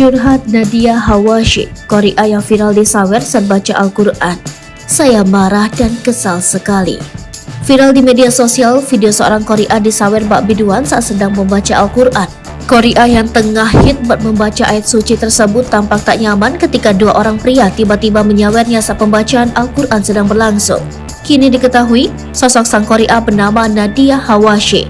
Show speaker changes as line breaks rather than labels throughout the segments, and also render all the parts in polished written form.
Curhat Nadia Hawashi, Korea yang viral disawer saat baca Al-Quran. Saya marah dan kesal sekali. Viral di media sosial, video seorang Korea disawer bak biduan saat sedang membaca Al-Quran. Korea yang tengah hikmat membaca ayat suci tersebut tampak tak nyaman ketika dua orang pria tiba-tiba menyawernya saat pembacaan Al-Quran sedang berlangsung. Kini diketahui, sosok sang Korea bernama Nadia Hawashi.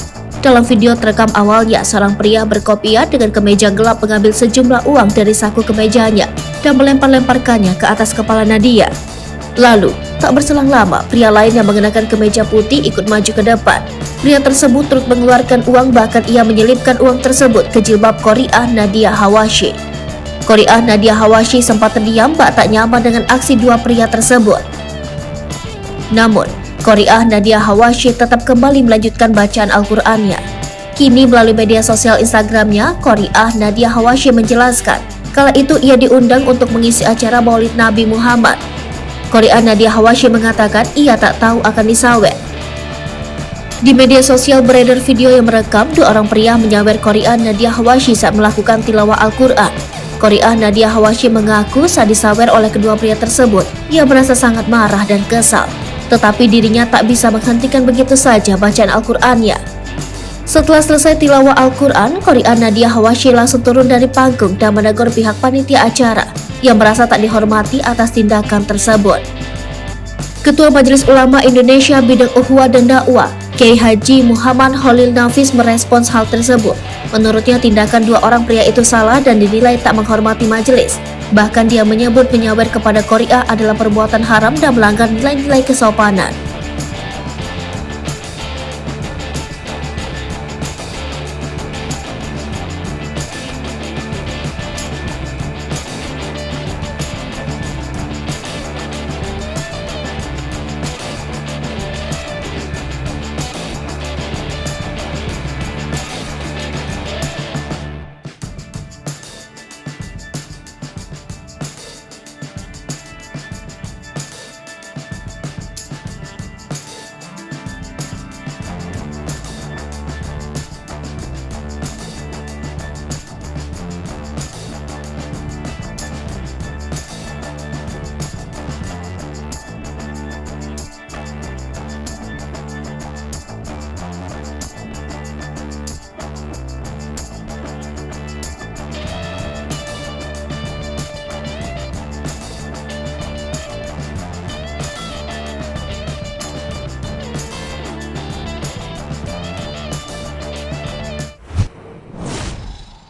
Dalam video terekam awalnya, seorang pria berkopiah dengan kemeja gelap mengambil sejumlah uang dari saku kemejanya dan melempar-lemparkannya ke atas kepala Nadia. Lalu, tak berselang lama, pria lain yang mengenakan kemeja putih ikut maju ke depan. Pria tersebut turut mengeluarkan uang, bahkan ia menyelipkan uang tersebut ke jilbab Korea Nadia Hawashi. Korea Nadia Hawashi sempat terdiam bak tak nyaman dengan aksi dua pria tersebut. Namun, Korea Nadia Hawashi tetap kembali melanjutkan bacaan Al-Qur'annya. Kini melalui media sosial Instagramnya, Korea Nadia Hawashi menjelaskan, kala itu ia diundang untuk mengisi acara Maulid Nabi Muhammad. Korea Nadia Hawashi mengatakan ia tak tahu akan disawer. Di media sosial beredar video yang merekam dua orang pria menyawer Korea Nadia Hawashi saat melakukan tilawah Al-Qur'an. Korea Nadia Hawashi mengaku saat disawer oleh kedua pria tersebut, ia merasa sangat marah dan kesal. Tetapi dirinya tak bisa menghentikan begitu saja bacaan Al-Qur'annya. Setelah selesai tilawah Al-Qur'an, Korea Nadia Hawashi langsung turun dari panggung dan menegur pihak panitia acara yang merasa tak dihormati atas tindakan tersebut. Ketua Majelis Ulama Indonesia Bidang Ukhuwah dan Dakwah, Kiai Haji Muhammad Khalil Nafis merespons hal tersebut. Menurutnya tindakan dua orang pria itu salah dan dinilai tak menghormati majelis. Bahkan dia menyebut menyawer kepada Korea adalah perbuatan haram dan melanggar nilai-nilai kesopanan.